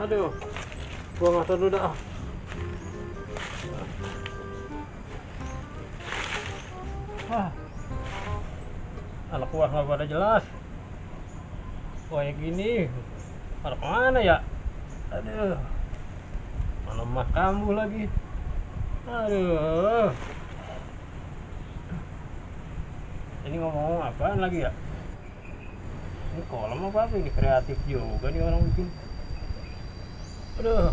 Aduh, gua ngatur dulu dah. Ah, anak gua nggak pada jelas. Kayak gini, anak mana ya? Aduh, mana mah kambuh lagi. Aduh, ini ngomong apaan lagi ya? Ini kolam apa ini? Kreatif juga nih orang bikin. Aduh.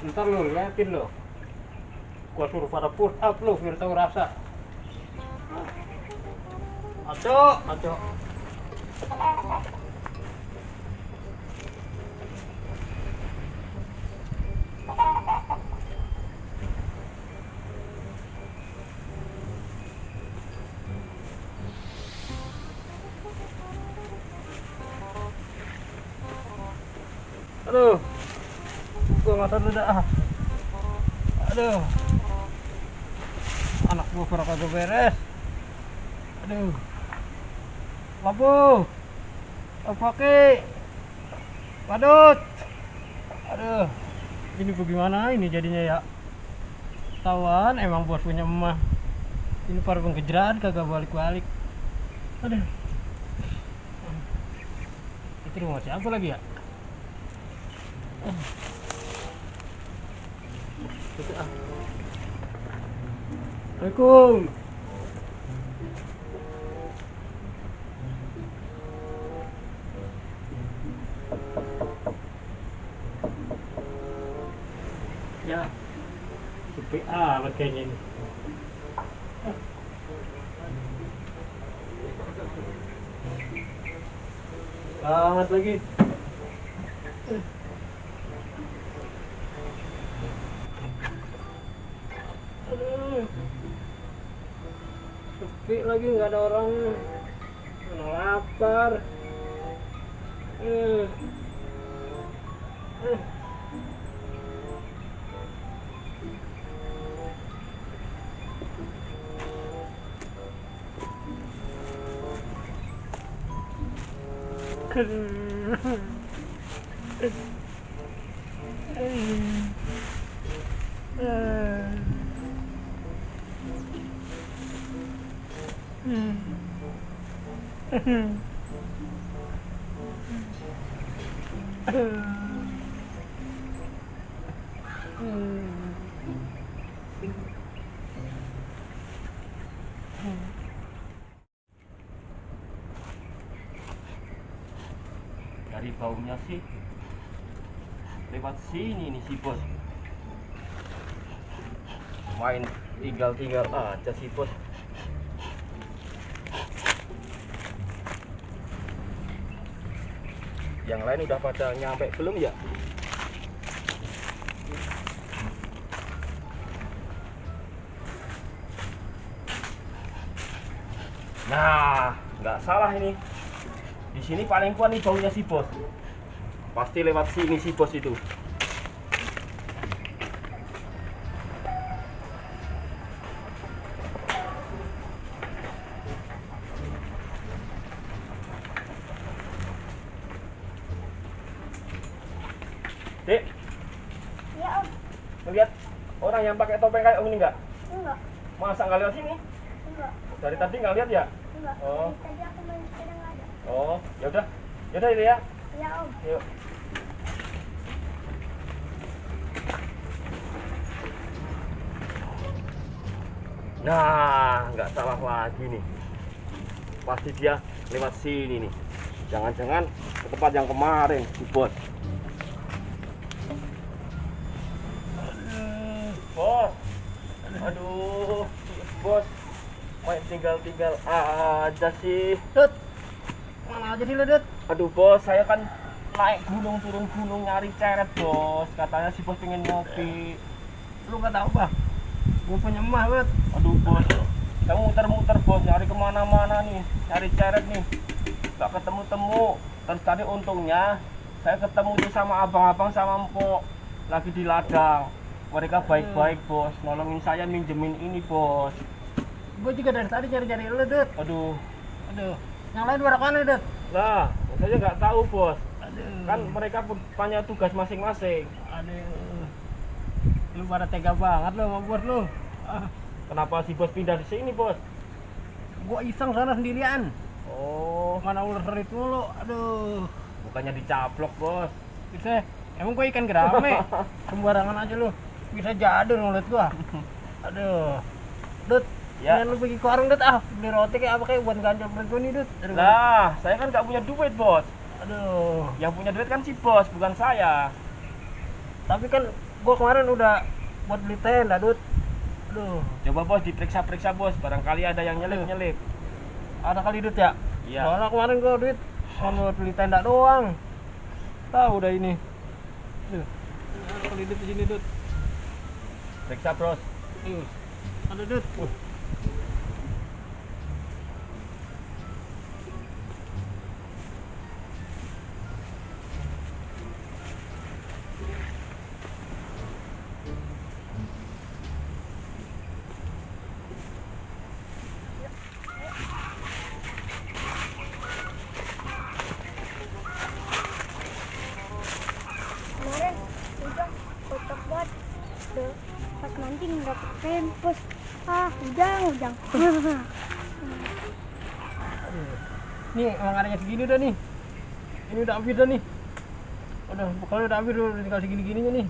Ntar lo liatin lo, gua suruh pada push up lo biar tahu rasa. Aco. Aduh, gua ngatur dulu dah. Aduh, anak gua kurang kagak beres. Aduh, labu, pakai, padut. Aduh, ini bagaimana ini jadinya ya? Tawan emang bos punya emak. Ini para pengejaran kagak balik-balik. Aduh, itu rumah siapa lagi ya? Assalamualaikum. Ya, sepi amat kayaknya ini. Banget lagi. Aduh, sepi lagi, nggak ada orang. Mana lapar. Eh. Dari baunya sih lewat sini nih si bos. Main tinggal aja si bos. Yang lain udah pada nyampe belum ya? Nah, nggak salah ini. Di sini paling kuat nih baunya si bos. Pasti lewat sini si bos itu. Dek, Ya om, melihat orang yang pakai topeng kayak om ini nggak? enggak, Masa nggak lewat sini? enggak, Dari tadi nggak lihat ya? enggak. Oh. Tadi aku main sepeda nggak ada. Oh, ya udah itu ya. Ya om, Yuk. Nah, nggak salah lagi nih. Pasti dia lewat sini nih. Jangan-jangan ke tempat yang kemarin, si bos. Bos, aduh, bos, main tinggal aja sih. Dut, mana aja sih lo, Dut? Aduh bos, saya kan naik gunung turun gunung nyari ceret bos. Katanya si bos pengen ngopi. Lu nggak tahu bah? Gue punya emak, Dut. Aduh bos, saya muter-muter bos, nyari kemana-mana nih, nyari ceret nih, gak ketemu-temu. Terus tadi untungnya saya ketemu tuh sama abang-abang sama empok lagi di ladang. mereka baik-baik bos, nolongin saya minjemin ini bos. Gue juga dari tadi cari-cari lu, Dut. Aduh, Aduh. Yang lain pada mana, Dut? lah saya nggak tahu bos. Aduh. Kan mereka punya tugas masing-masing. Aduh. Lu pada tega banget lu sama bos lu. Ah, Kenapa si bos pindah di sini bos? gua iseng sana sendirian. Oh, Mana ular serit mulu. Aduh. bukannya dicaplok bos. Bisa. Emang gua ikan gerame. Sembarangan aja lu. Bisa jadi ngeliat gua. Aduh. Dut. Ya. Ya. Lu pergi ke warung, Dut. Ah, beli roti kayak apa kayak buat ganjal perut gua nih, Dut. Aduh. Lah, saya kan nggak punya duit bos. Aduh. Yang punya duit kan si bos, bukan saya. Tapi kan gua kemarin udah buat beli tenda, Dut. Aduh. Coba bos diperiksa-periksa bos, barangkali ada yang nyelip-nyelip. Ada kali, Dut ya? Iya. Soalnya kemarin gua duit cuma buat beli tenda doang. Tahu udah ini. Aduh. Ada kali Dut di sini, Dut. Periksa bos. Aduh. Ada, Dut. Kemarin udah kotak banget. Tuh, pas mancing dapet tempus. Ah, udang. Nih, emang adanya segini udah nih. Ini udah habis dah nih. Udah, bukannya udah habis udah tinggal segini-gininya nih.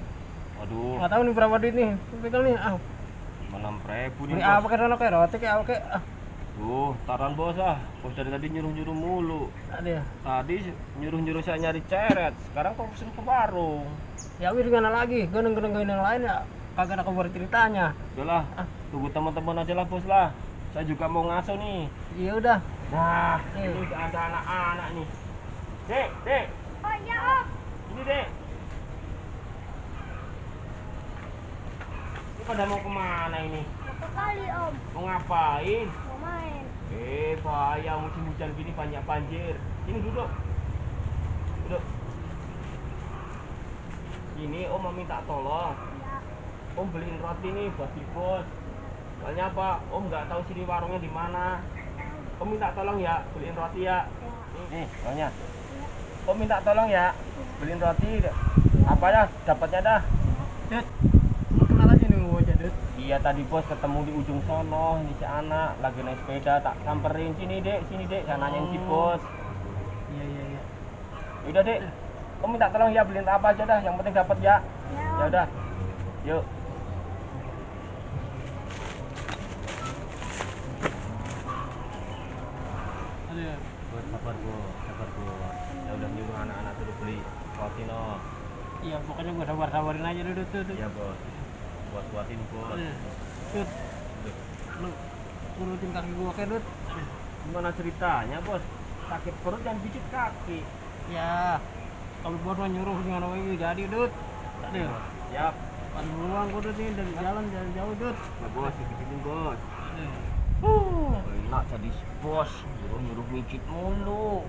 Waduh, Nggak tahu nih berapa duit nih. Pegang nih. Ah, 6.000 nih beli bos. apa kayak sana kayak roti kayak apa kayak. Ah, Tuh, taran bos ah. Bos dari tadi nyuruh-nyuruh mulu. ada ya. Tadi nyuruh-nyuruh saya nyari ceret, sekarang kok pesen ke warung. Ya habis gimana lagi? Gue nungguin yang lain ya. Kagak ada kabar ceritanya. Udahlah, tunggu teman-teman aja lah bos lah. Saya juga mau ngaso nih. Iya udah. Nah, Hmm. ini udah ada anak-anak nih. Dek. Oh iya om. Ini dek. Ini pada mau kemana ini? Berapa kali om? Mau ngapain? Mau main. Bahaya musim hujan gini banyak banjir. Ini duduk. Duduk. Ini om mau minta tolong. Ya. Om beliin roti nih buat si bos. Soalnya apa? Om nggak tahu sini warungnya di mana. Om minta tolong ya, beliin roti ya. Nih, soalnya. Om minta tolong ya, beliin roti. Apa ya? Dapatnya dah. Dut. Lu kenal aja nih gua aja, Dut. Iya tadi bos ketemu di ujung sono, ini si anak lagi naik sepeda, tak samperin sini dek, saya nanyain si bos. Iya. Udah dek, om minta tolong ya beliin apa aja dah, yang penting dapat ya. Ya Ya om. udah, yuk. Ada. Bos sabar bos. Ya udah nyuruh anak-anak suruh beli roti no. Iya, pokoknya gua sabar-sabarin aja dulu tuh. Iya bos, buatin bos. Dut. Lu urutin kaki gua kayak, Dut. Gimana ceritanya bos? Sakit perut dan pijit kaki. Ya. Kalau bos mah nyuruh gimana lagi jadi, Dut. Aduh. Siap. Pan beruang gua, Dut, nih dari jalan jauh, Dut. Ya bos, dibikinin bos. Aduh. Enak jadi bos, nyuruh mijit mulu.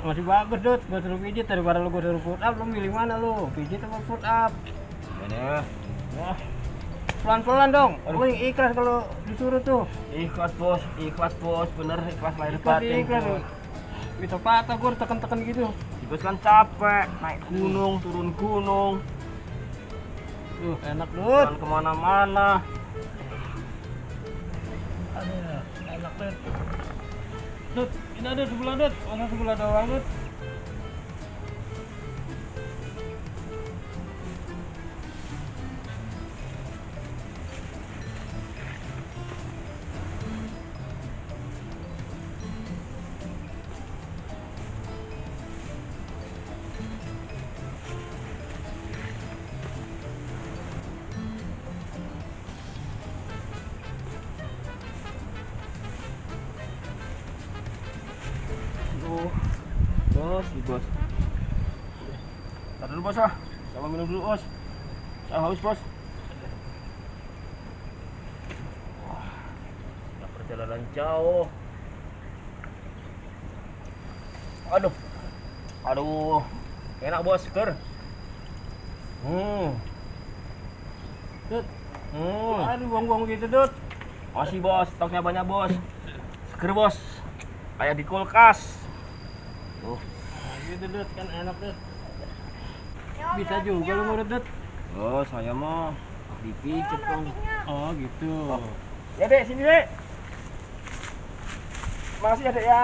Masih bagus, Dut. Gua suruh pijit daripada lu gua suruh foot up. Lu milih mana lu? Pijit apa foot up? Mana? Wah. Pelan-pelan dong. Lu yang ikhlas kalau disuruh tuh. Ikhlas bos, bener ikhlas lahir Ikhlas, batin ikhlas. bos. Bisa patah gua tekan-tekan gitu. Si bos kan capek, naik gunung, turun gunung, Tuh, enak, Dut. jalan kemana-mana. Aduh, enak, Dut. Dut, ini ada sebelah, Dut. Masa sebelah doang, Dut? Bos. Tar dulu bos ah. Sama minum dulu bos. Saya haus bos. Wah, perjalanan jauh. Aduh, enak bos, seger. Aduh, buang-buang gitu, Dut. Masih bos, stoknya banyak bos. Seger bos, kayak di kulkas. Tuh, Nah, gitu, Dut. Kan enak, Dut. Ya, Bisa juga lu ngurut, Dut. oh saya mau dipijet dong. Oh, gitu. Ya dek, sini dek. Makasih ya dek ya.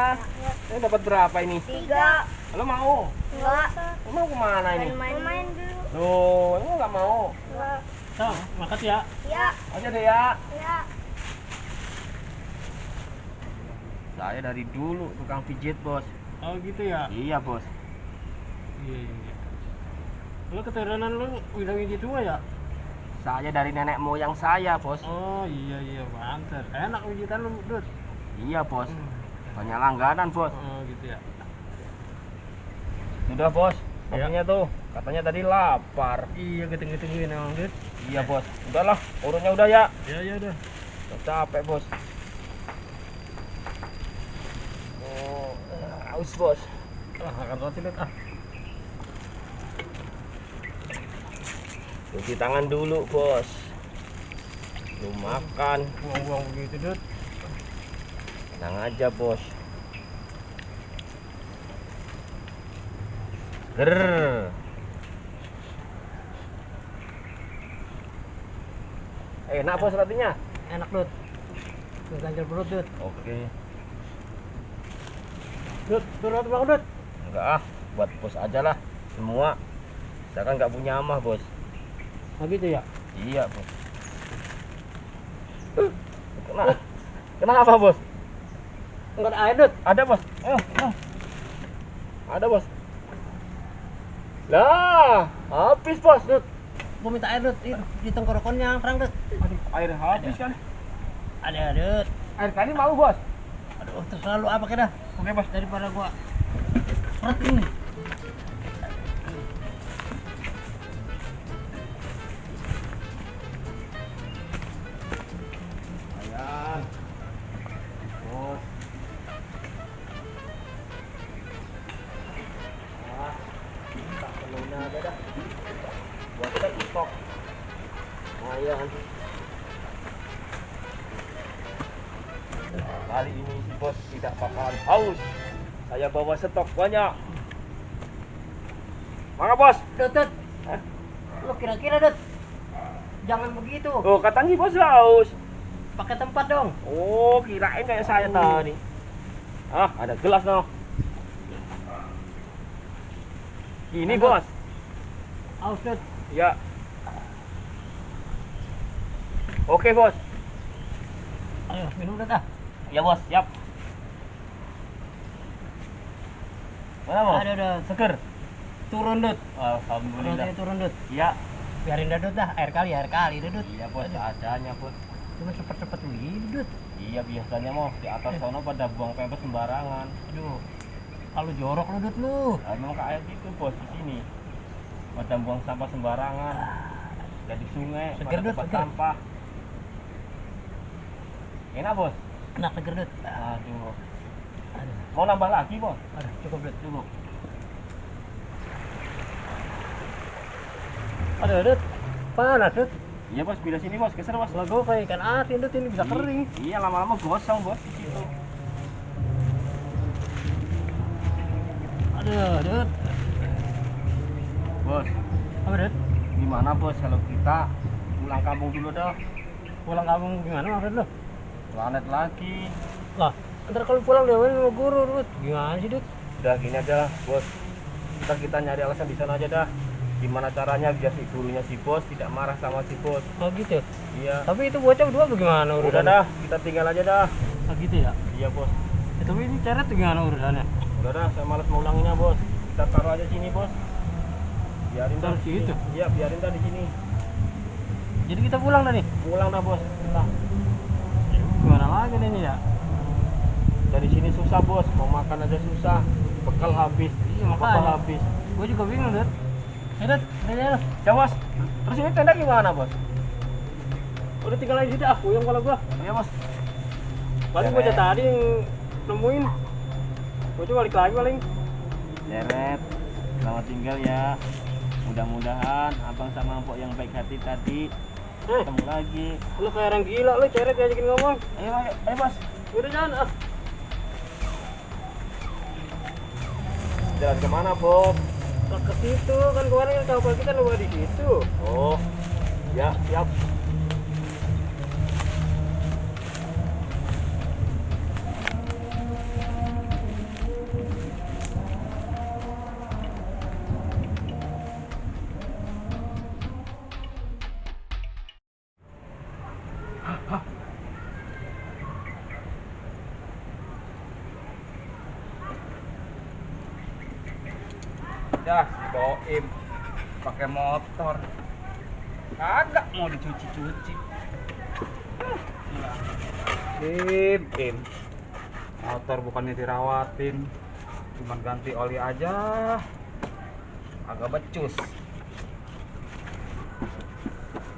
Ini dapat berapa ini? 3. Lo mau? Enggak. Lo mau kemana ini? Main dulu. Loh, lo nggak mau? Enggak. So, makasih ya. Ya. Aja deh ya. Ya. Saya dari dulu tukang pijit bos. Oh, gitu ya. Iya bos. Iya, iya. Lu keturunan lu udah pijit semua ya? Saya dari nenek moyang saya bos. Oh, iya, iya, pantes. Enak pijitan lu, Dut. Iya bos. Banyak langganan bos. Oh, gitu ya. Sudah bos. Ya. Kopinya tuh. Katanya tadi lapar. Iya, geteng-getengin emang, Dut. Iya bos. Udahlah, urutnya udah ya. Ya, ya udah. Udah capek bos. Oh, haus bos. Makan roti, Dut. Cuci tangan dulu bos. Lu makan. Buang-buang begitu, Dut. Tenang aja bos. Grrr. Enak bos rotinya. Enak, Dut. Ganjal perut, Dut. Oke. Dut, tuh roti banget, Dut. Enggak ah, buat bos aja lah. Semua. Saya kan nggak punya amah bos. Nah, gitu ya. Iya bos. Kenapa bos? Enggak ada air, Dut. Ada bos. Ada bos. Lah, habis bos. Dut, gua minta air, Dut. Di tenggorokannya, perang, Dut. Aduh, air habis kan. Ada, Dut. Air kali mau bos. Aduh, terserah lu apa kira. Oke bos. Daripada gua seret ini. Ayan. Bos. Tak perlunya ada dah. Buat stok. Ayan. Kali ini si bos tidak bakalan haus. Saya bawa stok banyak. Mana bos? Dut, Dut. Hah? Lu kira-kira, Dut. Jangan begitu. Oh, katanya bos haus. Pakai tempat dong. Oh, kirain kayak saya tadi. Ah, ada gelas no. Ini Ada. bos. Aus, Dut. Ya. Oke bos. Ayo, minum, Dut, ah. Ya bos, siap. Mana bos? Ada, Dut. Seger. Turun, Dut. Alhamdulillah. Rotinya turun, Dut. Iya. Biarin dah, Dut, dah. Air kali, Dut. Iya bos, seadanya bos. Cuma cepet-cepet begini, Dut. Iya biasanya mau di atas sono pada buang pempes sembarangan. Aduh. Kalau jorok lu, Dut, lu. Nah, memang kayak gitu bos di sini. Pada buang sampah sembarangan. Jadi sungai, Seger, pada Dut, tempat seger. sampah. Enak bos. Enak, seger, Dut. Aduh. Aduh, Mau nambah lagi bos? aduh, cukup, Dut. Cukup. Aduh, Dut. Panas, Dut. Iya bos, bila sini bos, geser bos. Kalau gue kayak ikan asin, Dut, ini bisa kering. Iya lama-lama gosong bos di situ. Aduh, Dut. Bos, Apa, Dut? gimana bos kalau kita pulang kampung dulu dah? Pulang kampung gimana maksud lu? Planet lagi. Lah, ntar kalau pulang dewain sama guru, Dut. Gimana sih, Dut? Udah gini aja lah bos. Ntar kita nyari alasan di sana aja dah. Gimana caranya biar si gurunya si bos tidak marah sama si bos. Oh, gitu. Iya. Tapi itu bocah berdua bagaimana Udah urusannya? dah, kita tinggal aja dah. Oh, gitu ya? Iya bos. Tapi ini ceret gimana urusannya? Udah dah, saya malas mau ulanginnya bos. Kita taruh aja sini bos. Biarin dah Taruh di sini. situ? Iya, biarin dah di sini. Jadi kita pulang dah nih? Pulang dah bos. Kita. Gimana lagi nih ini ya? Dari sini susah bos, mau makan aja susah. Bekal habis. Iya, Apa makanya. habis. Gue juga bingung, Dut. Dut, ini ya. Ya bos. Terus ini tenda gimana bos? Udah tinggal aja dah, puyeng kalau gua. Iya bos. Paling bocah tadi yang nemuin. Gua coba balik lagi paling. Deret. Selamat tinggal ya. Mudah-mudahan abang sama mpok yang baik hati tadi Ketemu lagi. Lu kayak orang gila lu, ceret diajakin ngomong. Ayo bos. Udah jalan ah. Jalan kemana bos? Ke situ kan kemarin kapal kita lupa di situ. Oh, ya siap. Ya, si Boim pakai motor. Kagak mau dicuci-cuci. Im. Motor bukannya dirawatin, cuman ganti oli aja. Agak becus.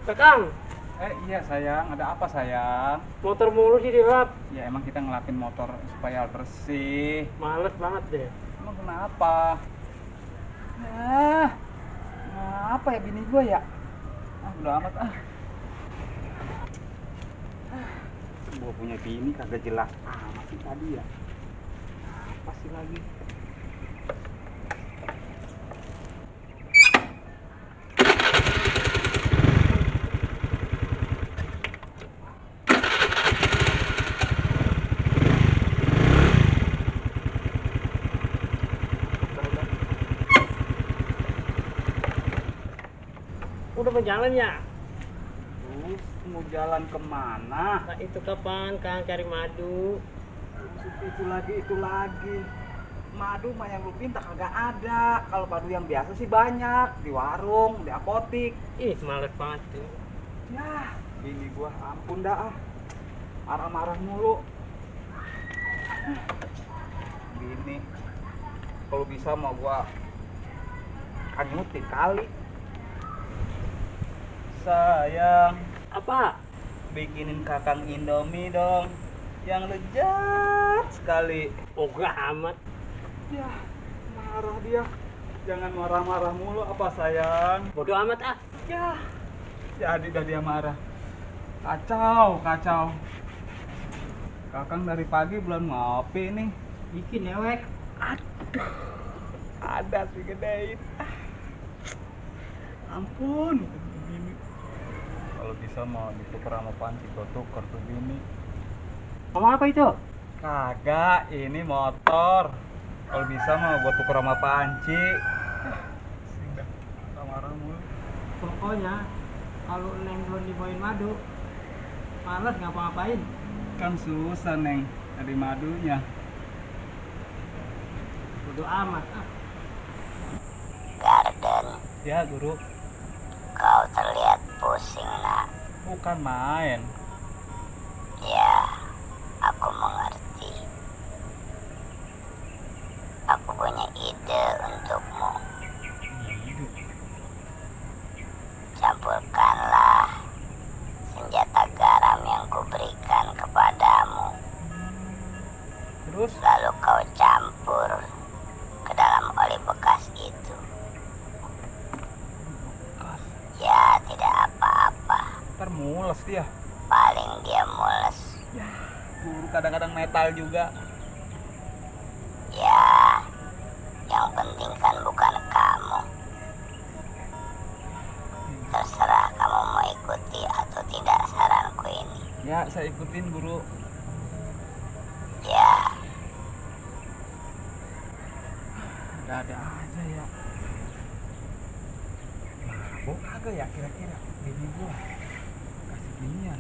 Kakang, Iya sayang, ada apa sayang? motor mulu sih dilap. Ya emang kita ngelapin motor supaya bersih. Males banget deh. Emang kenapa? Apa ya bini gua ya? Udah amat ah. Gua punya bini kagak jelas amat sih tadi ya. Apa sih lagi? Udah mau jalan ya? Terus mau jalan kemana? Nah, itu kapan Kang cari madu? Itu lagi. Madu mah yang lu pinta kagak ada. Kalau madu yang biasa sih banyak di warung, di apotik. Ih, males banget tuh. Ya, ini gua ampun dah ah. Marah-marah mulu. Bini, kalau bisa mau gua anyutin kali. Sayang, Apa? bikinin kakang Indomie dong. Yang lezat sekali. Ogah amat. Ya, marah dia. Jangan marah-marah mulu apa sayang. Bodoh amat ah. Ya, jadi dah dia marah. Kacau. Kakang dari pagi belum ngopi nih. Bikin ewek. Ada sih gedein. Ampun. Bini. Kalau bisa mau ditukar sama panci, gua tuker tuh bini. Ngomong apa itu? Kagak, ini motor. Kalau bisa mau gua tuker sama panci. Sudah, marah mulu. Pokoknya kalau Neng belum dibawain madu, males ngapa-ngapain. Kan susah neng, dari madunya. Bodoh amat ah. Garden, Ya guru, kau terlihat pusing nak. bukan main. Ya, aku mengerti. Aku punya ide untukmu. Campurkanlah senjata garam yang kuberikan kepadamu. Terus Lalu kau campur ke dalam oli bekas itu. Ya, tidak apa-apa. ntar mules dia. Paling dia mules. Guru kadang-kadang metal juga. Ya, yang penting kan bukan kamu. Terserah kamu mau ikuti atau tidak saranku ini. Ya saya ikutin guru. Ya, Ada aja ya. Mabuk kagak ya kira-kira bini gua kasih ginian.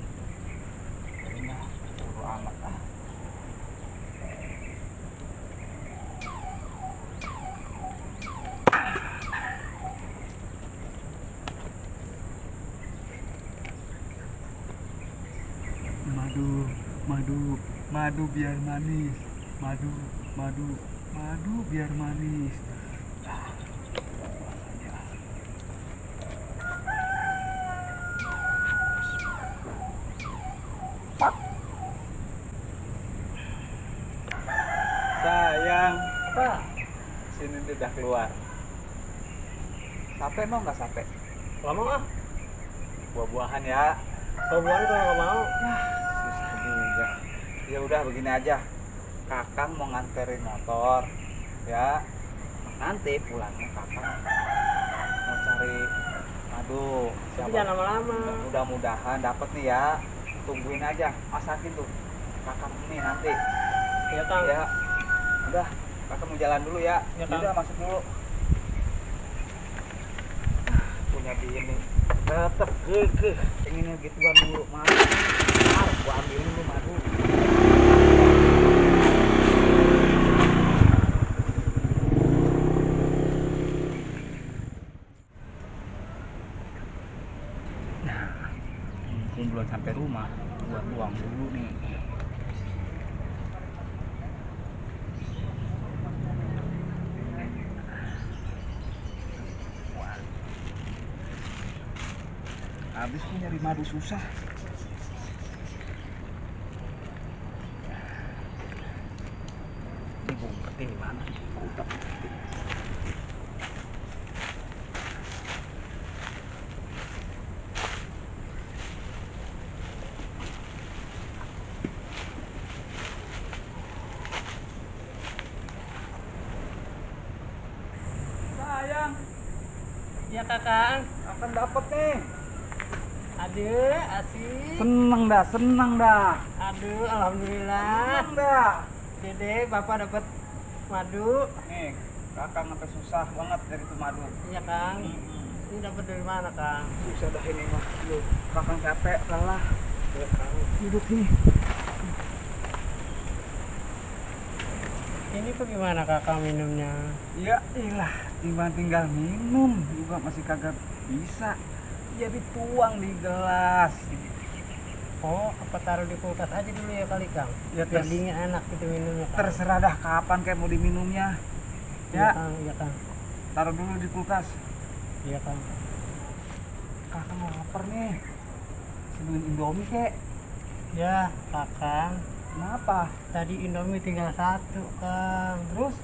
Kayaknya buru amat ah. Madu biar manis. Madu biar manis. Sayang, Apa? sini dia udah keluar. Sampai mau nggak sampai? Lama ah. buah-buahan ya. Kalau buahnya kalau nggak mau. Susah juga. Ya udah begini aja. Kakang mau nganterin motor, ya. Nanti pulangnya kakang mau cari madu. Tapi jangan lama-lama. Mudah-mudahan dapat nih ya. Tungguin aja, masakin tuh kakang ini nanti. Iya Kang. Ya, udah. Kakak mau jalan dulu ya. Iya, Kang. Udah masuk dulu. Punya bini tetep kekeh pengennya gituan mulu madu. Harus gua ambilin lu madu. Mungkin belum sampai rumah, gua buang dulu nih. Habis tuh nyari madu susah. Ini gua umpetin di mana? Sayang, Iya Kakang. akan dapat nih. Aduh, asik. Seneng dah. Aduh, alhamdulillah. Seneng dah. Dede, Bapak dapat madu. Nih, kakak sampai susah banget dari itu madu. Iya Kang. Ini dapat dari mana Kang? Susah dah ini mah. Lu, kakak capek lelah. Iya Kang. Duduk nih. Ini bagaimana Kakang minumnya? Ya ilah, tinggal minum juga masih kagak bisa. Ya dituang di gelas. Oh, apa taruh di kulkas aja dulu ya kali Kang? Ya, Biar dingin enak gitu minumnya Kang. Terserah dah kapan kayak mau diminumnya. Iya Ya, Kang, iya Kang. taruh dulu di kulkas. Iya Kang. Kakak mau lapar nih. Sebelum Indomie kek. Ya, Kakang. Kenapa? Tadi Indomie tinggal satu Kang. Terus?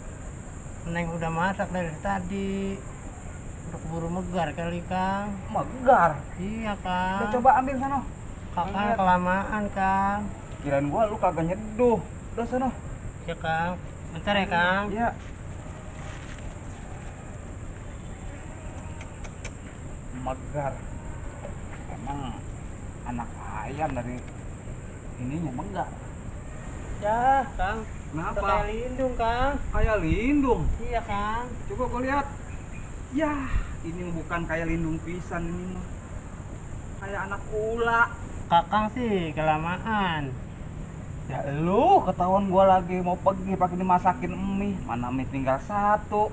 Neng udah masak dari tadi. Udah keburu megar kali Kang. Megar. Iya Kang. Udah coba ambil sana. Kakang Lihat. kelamaan Kang. Kirain gua lu kagak nyeduh. Udah sana. Iya Kang. Bentar ya Kang. Iya. Megar. Emang anak ayam dari ininya megar. Ya Kang. Kenapa? Udah kayak lindung Kang. Kayak lindung. Iya Kang. Coba gua lihat. Ya, ini bukan kayak lindung pisan ini mah. Kayak anak ula. Kakang sih kelamaan. Ya lu ketahuan gua lagi mau pergi pakai dimasakin mie. Mana mie tinggal satu.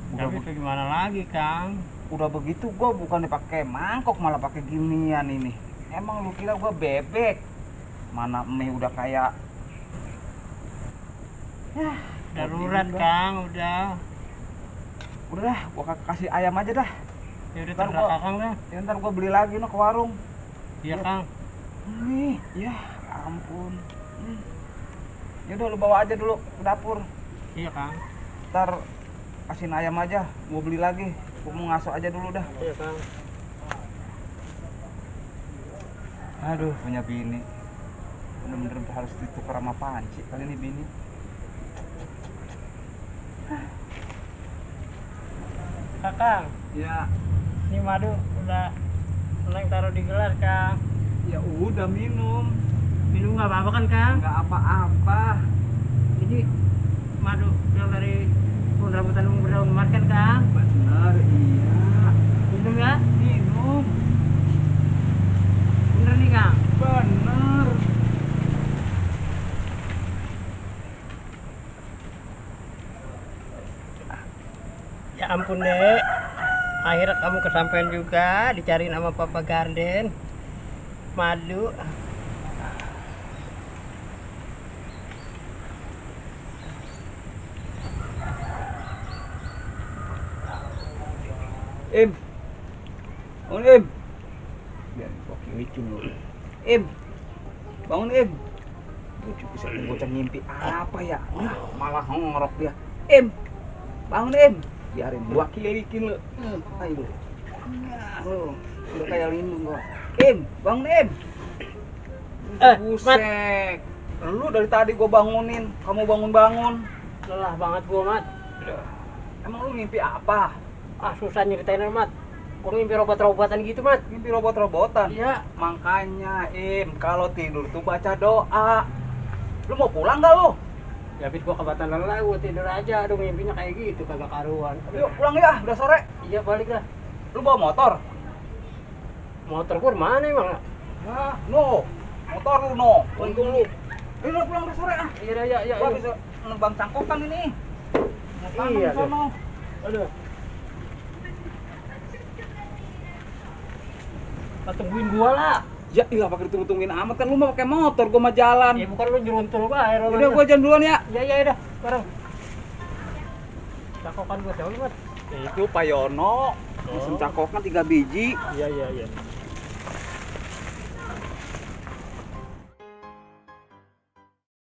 Udah, Tapi gimana lagi Kang? udah begitu gua bukan dipakai mangkok malah pakai ginian ini. Emang lu kira gua bebek? Mana mie udah kayak ya Darurat udah. Kang, udah. Udah dah, gua kasih ayam aja dah. Ya udah Ntar terserah gua- Kakang dah. Ya, ntar gua beli lagi no ke warung. Iya Ya. Kang. Nih, ya ampun. Ya udah lu bawa aja dulu ke dapur. Iya Kang. Ntar kasihin ayam aja, mau beli lagi. Gua mau ngaso aja dulu dah. Iya Kang. Aduh, punya bini. Bener-bener harus ditukar sama panci kali ini bini. Kakang, Ya, ini madu udah Neng taruh di gelas Kang. ya udah minum. Minum nggak apa-apa kan Kang? Nggak apa-apa. Ini madu yang dari pohon rambutan ungu daun emas kan Kang? Bener, iya. Minum ya? Minum. Bener nih Kang? Bener. Ya ampun Dek. Akhirnya kamu kesampaian juga, dicariin sama Papa Garden. Madu. Im. Bangun Im. Biar gua kiwicin lu. Im. Bangun Im. Bisa bocah ngimpi apa ya? Malah ngorok dia. Im. Bangun Im. Biarin gua kilikin lu. Ayo lu. Lu. Udah kayak lindung gua. Im, bangun Im. Mat. Busek. Lu dari tadi gua bangunin, kamu bangun-bangun. Lelah banget gua, Mat. Emang lu mimpi apa? Ah, susah nyeritain, Mat. Gua mimpi robot-robotan gitu, Mat. Mimpi robot-robotan? Iya. Makanya Im, kalau tidur tuh baca doa. Lu mau pulang gak lu? Ya, Fit, gua kebatan lelah, gua tidur aja. Aduh, mimpinya kayak gitu, kagak karuan. Yuk pulang ya, udah sore. Iya, balik dah. Lu bawa motor? Motor gua di mana emang? Nah, no. Motor lu no. Untung lu. Lu pulang udah sore ah. Iya, iya, iya. Gua bisa nebang cangkokan ini. Iya, tuh. sono. Aduh. Tungguin gua lah. Ya iya pakai ditunggu-tungguin amat kan lu mau pakai motor, gua mah jalan. Ya bukan lu nyeruntul gua, air Udah gua jalan duluan ya. Iya, iya, udah. Bareng. Cakokan gua jauh, Mat. Itu Pak Yono. Pesen cangkokan 3 biji. Iya, iya, iya.